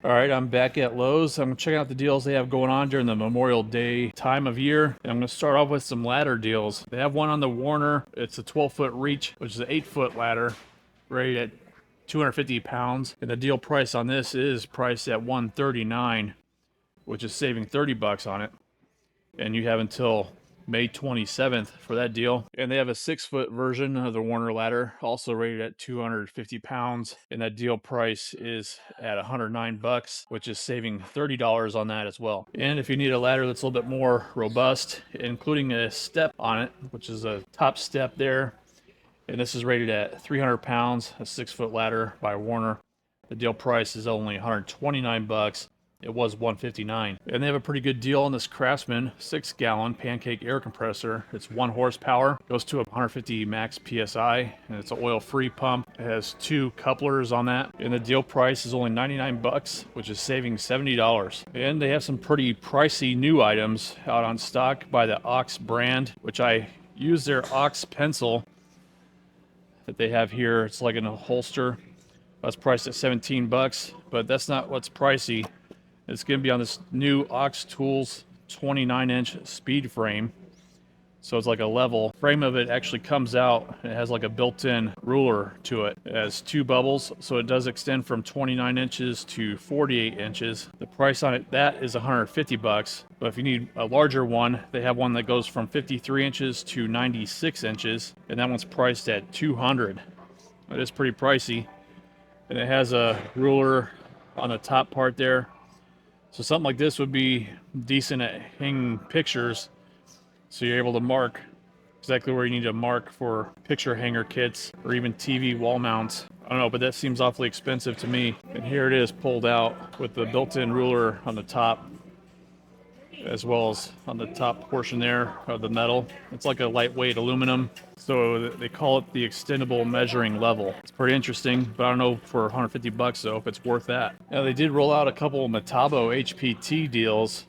All right, I'm back at Lowe's. I'm checking out the deals they have going on during the Memorial Day time of year. And I'm going to start off with some ladder deals. They have one on the Warner. It's a 12-foot reach, which is an 8-foot ladder, rated at 250 pounds. And the deal price on this is priced at $139, which is saving 30 bucks on it. And you have until May 27th for that deal. And they have a 6-foot version of the Warner ladder, also rated at 250 pounds. And that deal price is at 109 bucks, which is saving $30 on that as well. And if you need a ladder that's a little bit more robust, including a step on it, which is a top step there, and this is rated at 300 pounds, a 6-foot ladder by Warner. The deal price is only 129 bucks. It was $159. And they have a pretty good deal on this Craftsman 6-gallon pancake air compressor. It's 1 horsepower, goes to 150 max PSI, and it's an oil-free pump. It has 2 couplers on that, and the deal price is only 99 bucks, which is saving $70. And they have some pretty pricey new items out on stock by the Ox brand, which I use their Ox pencil that they have here. It's like in a holster. That's priced at 17 bucks, but that's not what's pricey. It's going to be on this new Ox Tools 29-inch speed frame. So it's like a level. Frame of it actually comes out. It has like a built-in ruler to it. It has 2 bubbles, so it does extend from 29 inches to 48 inches. The price on it, that is 150 bucks. But if you need a larger one, they have one that goes from 53 inches to 96 inches, and that one's priced at 200. It is pretty pricey. And it has a ruler on the top part there. So something like this would be decent at hanging pictures. So you're able to mark exactly where you need to mark for picture hanger kits or even TV wall mounts. I don't know, but that seems awfully expensive to me. And here it is pulled out with the built-in ruler on the top, as well as on the top portion there of the metal. It's like a lightweight aluminum. So they call it the extendable measuring level. It's pretty interesting, but I don't know for 150 bucks though if it's worth that. Now they did roll out a couple of Metabo HPT deals,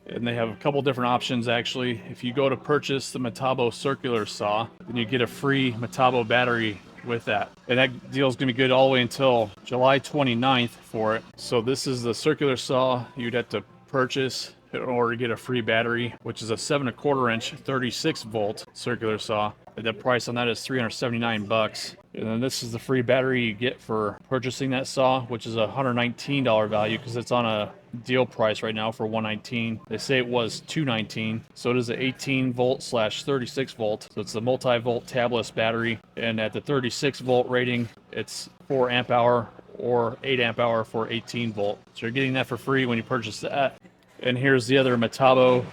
and they have a couple different options actually. If you go to purchase the Metabo circular saw, then you get a free Metabo battery with that. And that deal is going to be good all the way until July 29th for it. So this is the circular saw you'd have to purchase in order to get a free battery, which is a 7¼ inch 36 volt circular saw. The price on that is 379 bucks. And then this is the free battery you get for purchasing that saw, which is a $119 value because it's on a deal price right now for $119. They say it was $219. So it is an 18 volt / 36 volt. So it's the multi-volt tabless battery. And at the 36 volt rating, it's 4 amp hour or 8 amp hour for 18 volt. So you're getting that for free when you purchase that. And here's the other Metabo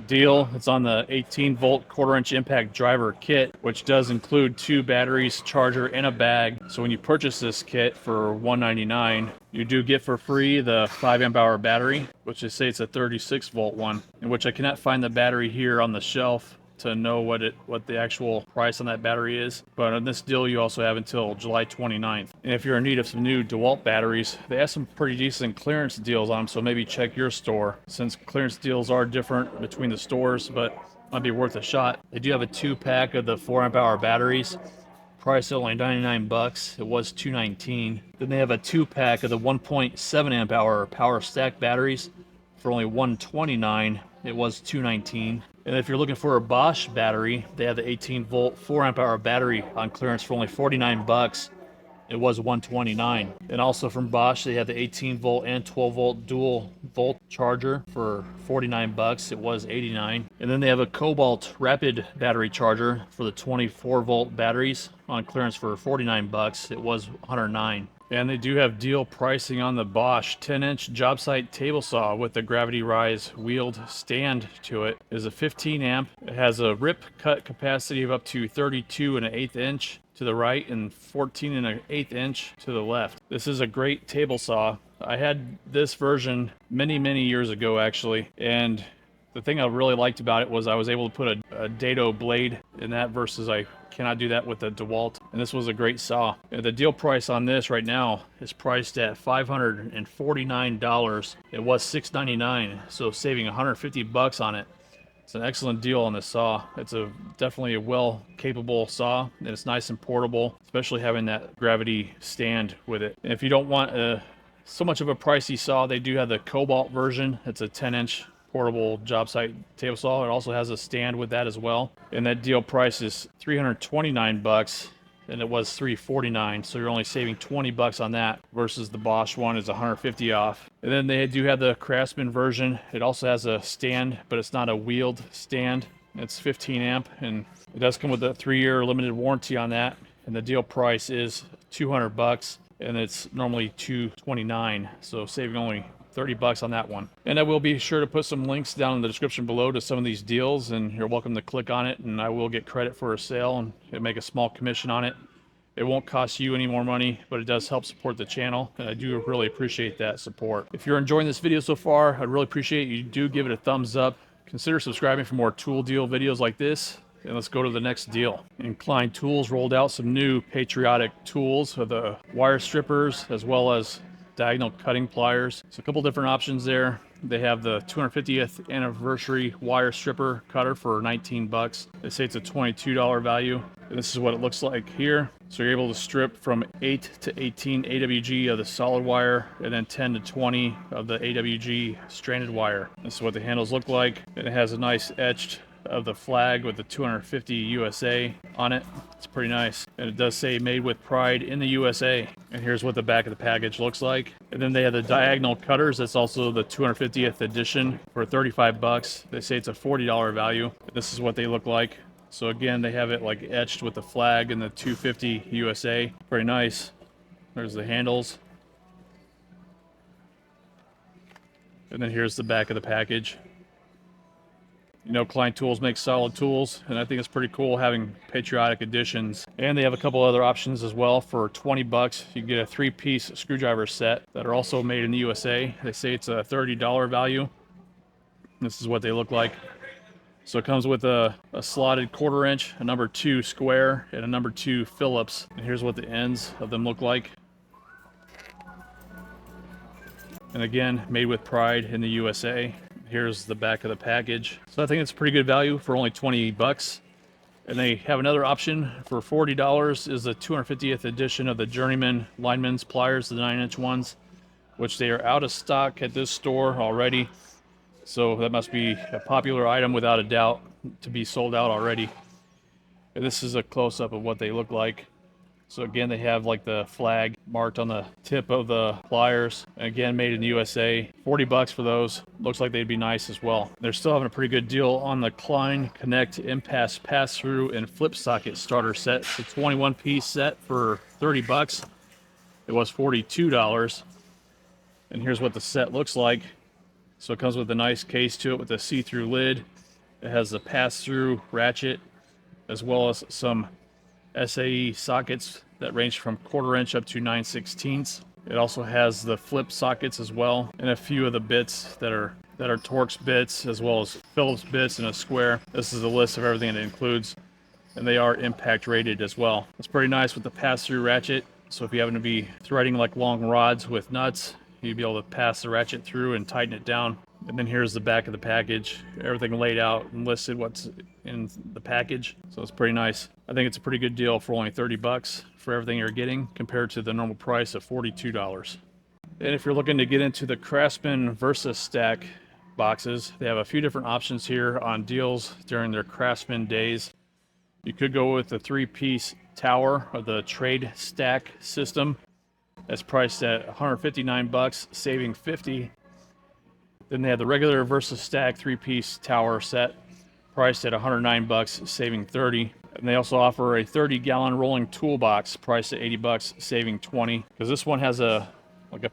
deal. It's on the 18 volt 1/4 inch impact driver kit, which does include 2 batteries, charger, and a bag. So when you purchase this kit for $199, you do get for free the 5 amp hour battery, which they say it's a 36 volt one, in which I cannot find the battery here on the shelf to know what the actual price on that battery is. But on this deal, you also have until July 29th. And if you're in need of some new Dewalt batteries, they have some pretty decent clearance deals on them, so maybe check your store, since clearance deals are different between the stores, but might be worth a shot. They do have a 2-pack of the 4 amp hour batteries. Price only 99 bucks. It was $219. Then they have a 2-pack of the 1.7 amp hour power stack batteries for only $129. It was $219. And if you're looking for a Bosch battery, they have the 18 volt 4 amp hour battery on clearance for only 49 bucks. It was $129. And also from Bosch, they have the 18 volt and 12 volt dual volt charger for 49 bucks. It was 89. And then they have a Kobalt rapid battery charger for the 24 volt batteries on clearance for 49 bucks. It was 109. And they do have deal pricing on the Bosch 10-inch job site table saw with the gravity rise wheeled stand to it. It is a 15 amp. It has a rip cut capacity of up to 32 1/8 inch to the right and 14 1/8 inch to the left. This is a great table saw. I had this version many years ago actually, and the thing I really liked about it was I was able to put a dado blade in that versus I cannot do that with the Dewalt. And this was a great saw. And the deal price on this right now is priced at $549. It was $699, so saving 150 bucks on it. It's an excellent deal on this saw. It's definitely a well capable saw, and it's nice and portable, especially having that gravity stand with it. And if you don't want a so much of a price you saw. They do have the Kobalt version. It's a 10-inch portable job site table saw. It also has a stand with that as well. And that deal price is $329, and it was $349. So you're only saving $20 on that versus the Bosch one is $150 off. And then they do have the Craftsman version. It also has a stand, but it's not a wheeled stand. It's 15 amp, and it does come with a 3-year limited warranty on that. And the deal price is $200, and it's normally $229. So saving only $30 on that one. And I will be sure to put some links down in the description below to some of these deals, and you're welcome to click on it, and I will get credit for a sale and make a small commission on it. It won't cost you any more money, but it does help support the channel, and I do really appreciate that support. If you're enjoying this video so far, I'd really appreciate you do give it a thumbs up. Consider subscribing for more tool deal videos like this, and let's go to the next deal. And Klein Tools rolled out some new patriotic tools for the wire strippers as well as diagonal cutting pliers. So a couple different options there. They have the 250th anniversary wire stripper cutter for $19. They say it's a $22 value. And this is what it looks like here. So you're able to strip from 8 to 18 AWG of the solid wire, and then 10 to 20 of the AWG stranded wire. This is what the handles look like. And it has a nice etched of the flag with the 250 USA on it. It's pretty nice. And it does say made with pride in the USA. And here's what the back of the package looks like. And then they have the diagonal cutters. That's also the 250th edition for $35. They say it's a $40 value. This is what they look like. So again, they have it like etched with the flag and the 250 USA. Very nice. There's the handles. And then here's the back of the package. You know, Klein Tools makes solid tools, and I think it's pretty cool having patriotic editions. And they have a couple other options as well. For $20, you can get a 3-piece screwdriver set that are also made in the USA. They say it's a $30 value. This is what they look like. So it comes with a slotted 1/4 inch, a number 2 square, and a number 2 Phillips. And here's what the ends of them look like. And again, made with pride in the USA. Here's the back of the package. So I think it's pretty good value for only $20. And they have another option for $40 is the 250th edition of the Journeyman Lineman's pliers, the 9-inch ones, which they are out of stock at this store already. So that must be a popular item without a doubt to be sold out already. And this is a close-up of what they look like. So again, they have like the flag marked on the tip of the pliers. Again, made in the USA. $40 for those. Looks like they'd be nice as well. They're still having a pretty good deal on the Klein Connect Impasse Pass-Through and Flip Socket Starter Set. It's a 21-piece set for $30. It was $42. And here's what the set looks like. So it comes with a nice case to it with a see-through lid. It has the pass-through ratchet as well as some SAE sockets that range from 1/4 inch up to 9/16. It also has the flip sockets as well, and a few of the bits that are Torx bits as well as Phillips bits in a square. This is a list of everything it includes, and they are impact rated as well. It's pretty nice with the pass-through ratchet. So if you happen to be threading like long rods with nuts, you'd be able to pass the ratchet through and tighten it down. And then here's the back of the package. Everything laid out and listed what's in the package. So it's pretty nice. I think it's a pretty good deal for only $30 for everything you're getting compared to the normal price of $42. And if you're looking to get into the Craftsman Versus Stack boxes, they have a few different options here on deals during their Craftsman days. You could go with the 3-piece tower of the trade stack system. That's priced at $159, saving $50. Then they have the regular Versus Stack 3-piece tower set, priced at $109, saving $30. And they also offer a 30-gallon rolling toolbox, priced at $80, saving $20. Because this one has a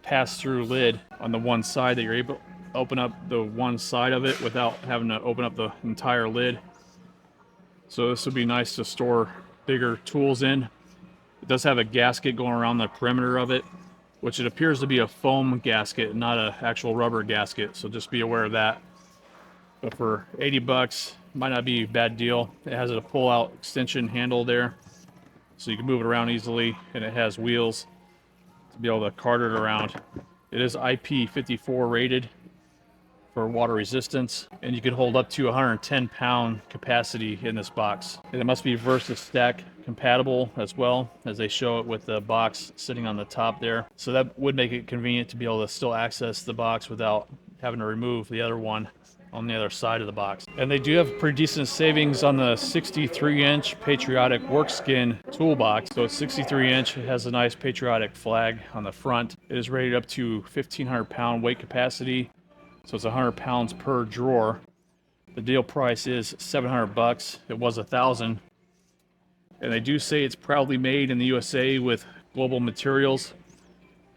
pass-through lid on the one side that you're able to open up the one side of it without having to open up the entire lid. So this would be nice to store bigger tools in. It does have a gasket going around the perimeter of it, which it appears to be a foam gasket, not an actual rubber gasket. So just be aware of that. But for $80, might not be a bad deal. It has a pull-out extension handle there, so you can move it around easily, and it has wheels to be able to cart it around. It is IP54 rated, for water resistance, and you can hold up to 110-pound capacity in this box. And it must be VersaStack compatible as well, as they show it with the box sitting on the top there. So that would make it convenient to be able to still access the box without having to remove the other one on the other side of the box. And they do have pretty decent savings on the 63-inch Patriotic Workskin toolbox. So it's 63-inch, it has a nice Patriotic flag on the front. It is rated up to 1,500-pound weight capacity, so it's 100 pounds per drawer. The deal price is $700. It was $1,000. And they do say it's proudly made in the USA with global materials.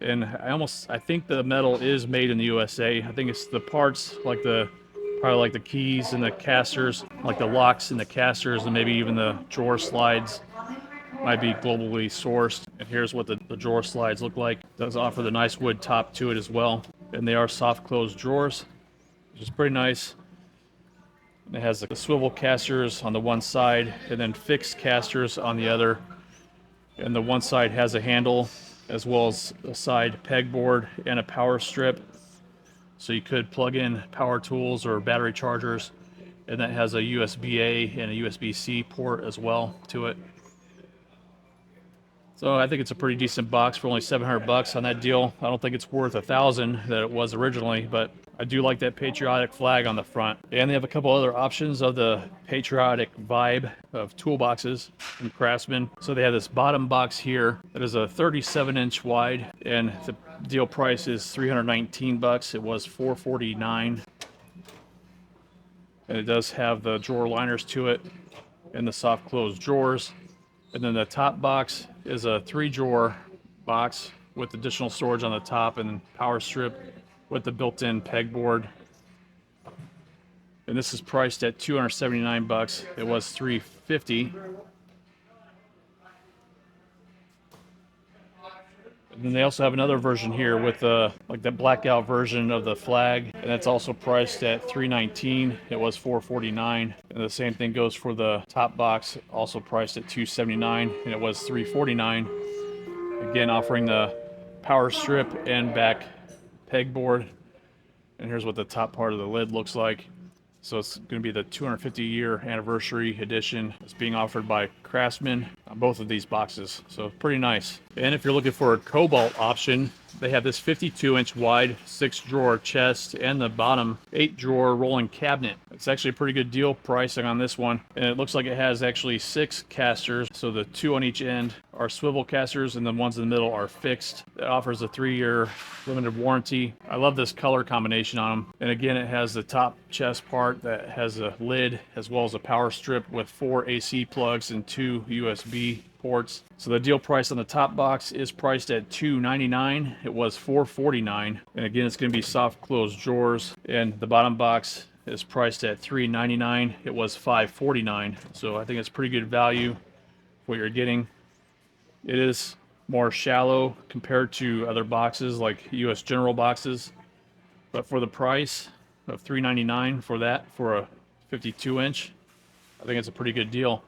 And I think the metal is made in the USA. I think it's the parts, like probably like the keys and the casters, like the locks and the casters, and maybe even the drawer slides might be globally sourced. And here's what the drawer slides look like. It does offer the nice wood top to it as well. And they are soft close drawers, which is pretty nice. And it has the swivel casters on the one side and then fixed casters on the other. And the one side has a handle as well as a side pegboard and a power strip. So you could plug in power tools or battery chargers, and that has a USB-A and a USB-C port as well to it. So I think it's a pretty decent box for only $700 on that deal. I don't think it's worth $1,000 that it was originally, but I do like that patriotic flag on the front. And they have a couple other options of the patriotic vibe of toolboxes from Craftsman. So they have this bottom box here that is a 37-inch wide, and the deal price is $319. It was $449. And it does have the drawer liners to it and the soft close drawers. And then the top box is a 3-drawer box with additional storage on the top and power strip with the built-in pegboard. And this is priced at $279. It was $350. And then they also have another version here with like the blackout version of the flag, and that's also priced at $319. It was $449. And the same thing goes for the top box, also priced at $279, and it was $349. Again, offering the power strip and back pegboard. And here's what the top part of the lid looks like. So it's going to be the 250-year anniversary edition. It's being offered by Craftsman on both of these boxes. So pretty nice. And if you're looking for a Kobalt option, they have this 52-inch wide 6-drawer chest and the bottom 8-drawer rolling cabinet. It's actually a pretty good deal pricing on this one. And it looks like it has actually 6 casters. So the 2 on each end are swivel casters and the ones in the middle are fixed. It offers a 3-year limited warranty. I love this color combination on them. And again, it has the top chest part that has a lid as well as a power strip with 4 AC plugs and 2 USB ports. So the deal price on the top box is priced at $299. It was $449. And again, it's going to be soft closed drawers. And the bottom box is priced at $399. It was $549. So I think it's pretty good value for what you're getting. It is more shallow compared to other boxes like US General boxes. But for the price of $399 for that, for a 52-inch, I think it's a pretty good deal.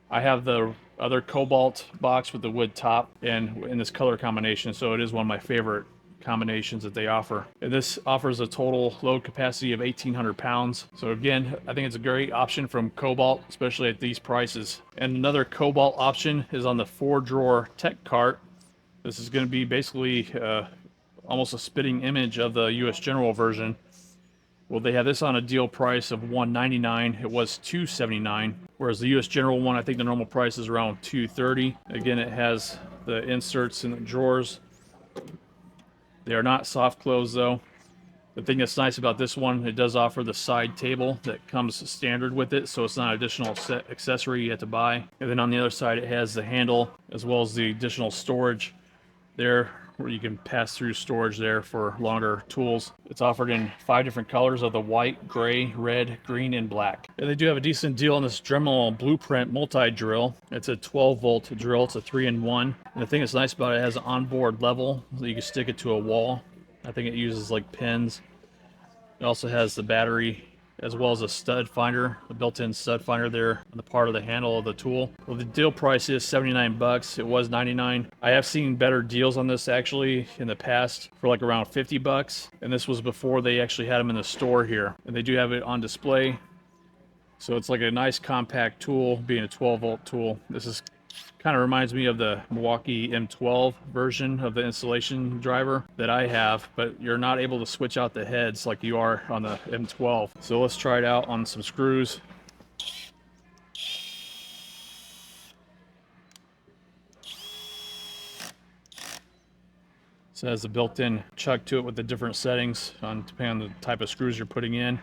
I have the other Kobalt box with the wood top and in this color combination, so it is one of my favorite combinations that they offer. And this offers a total load capacity of 1,800 pounds. So again, I think it's a great option from Kobalt, especially at these prices. And another Kobalt option is on the 4-drawer tech cart. This is going to be basically almost a spitting image of the US General version. Well, they have this on a deal price of $199. It was $279. Whereas the US General one, I think the normal price is around $230. Again, it has the inserts in the drawers. They are not soft close though. The thing that's nice about this one, it does offer the side table that comes standard with it, so it's not an additional accessory you have to buy. And then on the other side, it has the handle as well as the additional storage there, where you can pass through storage there for longer tools. It's offered in 5 different colors of the white, gray, red, green, and black. And they do have a decent deal on this Dremel Blueprint multi-drill. It's a 12-volt drill. It's a 3-in-1. And the thing that's nice about it, it has an onboard level, so you can stick it to a wall. I think it uses like pins. It also has the battery as well as a stud finder, a built-in stud finder there on the part of the handle of the tool. Well, the deal price is 79 bucks. It was 99. I have seen better deals on this actually in the past for like around 50 bucks. And this was before they actually had them in the store here. And they do have it on display. So it's like a nice compact tool, being a 12-volt tool. This is kind of reminds me of the Milwaukee M12 version of the installation driver that I have, but you're not able to switch out the heads like you are on the M12. So let's try it out on some screws. So it has a built-in chuck to it with the different settings depending on the type of screws you're putting in.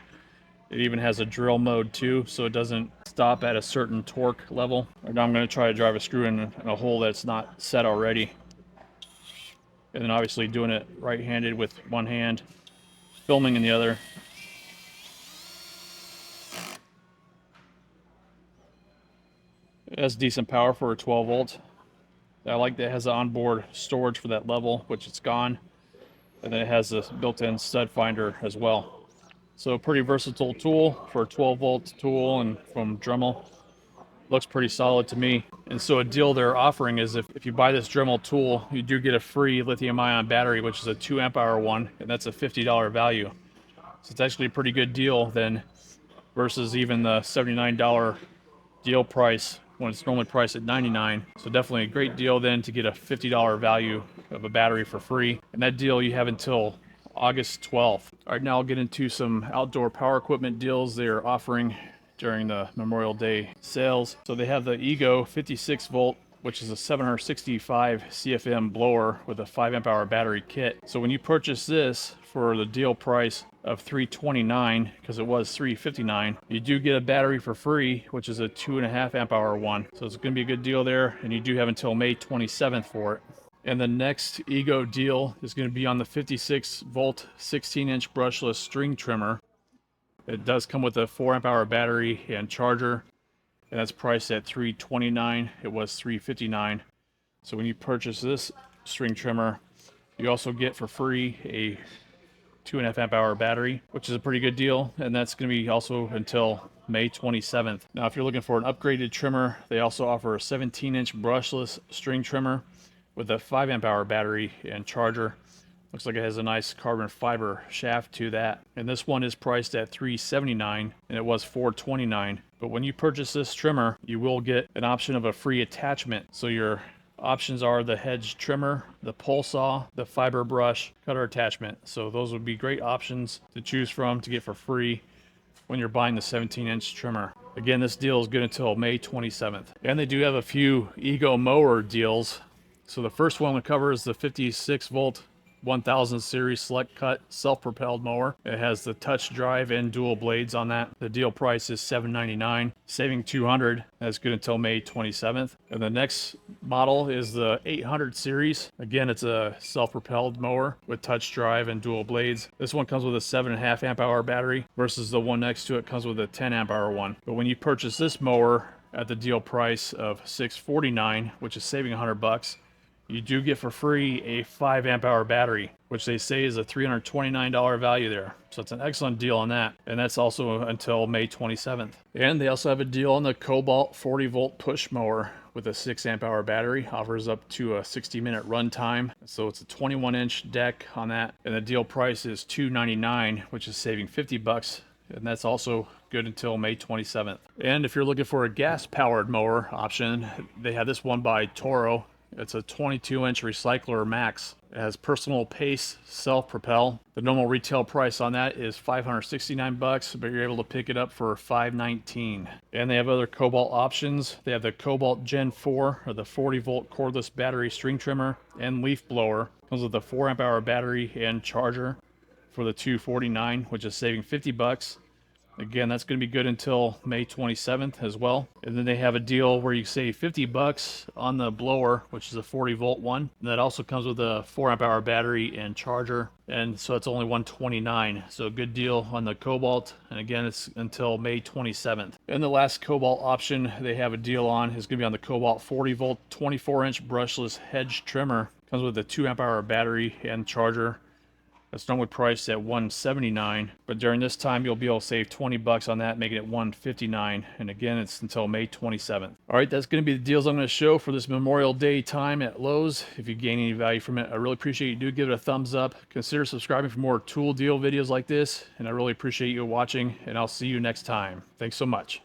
It even has a drill mode too, so it doesn't stop at a certain torque level. Right now I'm going to try to drive a screw in a hole that's not set already. And then obviously doing it right-handed with one hand, filming in the other. It has decent power for a 12 volt. I like that it has the onboard storage for that level, which it's gone. And then it has a built-in stud finder as well. So pretty versatile tool for a 12 volt tool, and from Dremel. Looks pretty solid to me. And so a deal they're offering is if you buy this Dremel tool, you do get a free lithium ion battery, which is a 2 amp hour one, and that's a $50 value. So it's actually a pretty good deal then versus even the $79 deal price when it's normally priced at $99. So definitely a great deal then to get a $50 value of a battery for free. And that deal you have until August 12th. All right, now I'll get into some outdoor power equipment deals they're offering during the Memorial Day sales. So they have the Ego 56 volt, which is a 765 CFM blower with a 5 amp hour battery kit. So when you purchase this for the deal price of $329, because it was $359, you do get a battery for free, which is a 2.5 amp hour one. So it's going to be a good deal there, and you do have until May 27th for it. And the next Ego deal is going to be on the 56 volt 16-inch brushless string trimmer. It does come with a 4 amp hour battery and charger, and that's priced at $329. It was $359. So when you purchase this string trimmer, you also get for free a 2.5 amp hour battery, which is a pretty good deal, and that's going to be also until May 27th. Now if you're looking for an upgraded trimmer, they also offer a 17-inch brushless string trimmer with a 5 amp hour battery and charger. Looks like it has a nice carbon fiber shaft to that. And this one is priced at $379, and it was $429. But when you purchase this trimmer, you will get an option of a free attachment. So your options are the hedge trimmer, the pole saw, the fiber brush, cutter attachment. So those would be great options to choose from to get for free when you're buying the 17-inch trimmer. Again, this deal is good until May 27th. And they do have a few Ego mower deals. So the first one we cover is the 56 volt 1000 series select cut self-propelled mower. It has the touch drive and dual blades on that. The deal price is $799, saving $200. That's good until May 27th. And the next model is the 800 series. Again, it's a self-propelled mower with touch drive and dual blades. This one comes with a 7.5 amp hour battery versus the one next to it comes with a 10 amp hour one. But when you purchase this mower at the deal price of $649, which is saving $100, you do get for free a 5 amp hour battery, which they say is a $329 value there. So it's an excellent deal on that. And that's also until May 27th. And they also have a deal on the Kobalt 40 volt push mower with a 6 amp hour battery. Offers up to a 60-minute run time. So it's a 21-inch deck on that. And the deal price is $299, which is saving $50. And that's also good until May 27th. And if you're looking for a gas-powered mower option, they have this one by Toro. It's a 22-inch recycler max. It has personal pace, self-propel. The normal retail price on that is $569, but you're able to pick it up for $519. And they have other Kobalt options. They have the Kobalt Gen 4, or the 40-volt cordless battery string trimmer and leaf blower. Comes with a 4 amp hour battery and charger for the $249, which is saving $50. Again, that's going to be good until May 27th as well. And then they have a deal where you save $50 on the blower, which is a 40 volt one. And that also comes with a 4 amp hour battery and charger. And so it's only $129. So a good deal on the Kobalt. And again, it's until May 27th. And the last Kobalt option they have a deal on is going to be on the Kobalt 40 volt 24-inch brushless hedge trimmer. Comes with a 2 amp hour battery and charger That's normally priced at $179, but during this time you'll be able to save 20 bucks on that, making it $159. And again, it's until May 27th. All right, that's going to be the deals I'm going to show for this Memorial Day time at Lowe's. If you gain any value from it, I really appreciate you do give it a thumbs up. Consider subscribing for more tool deal videos like this, and I really appreciate you watching, and I'll see you next time. Thanks so much.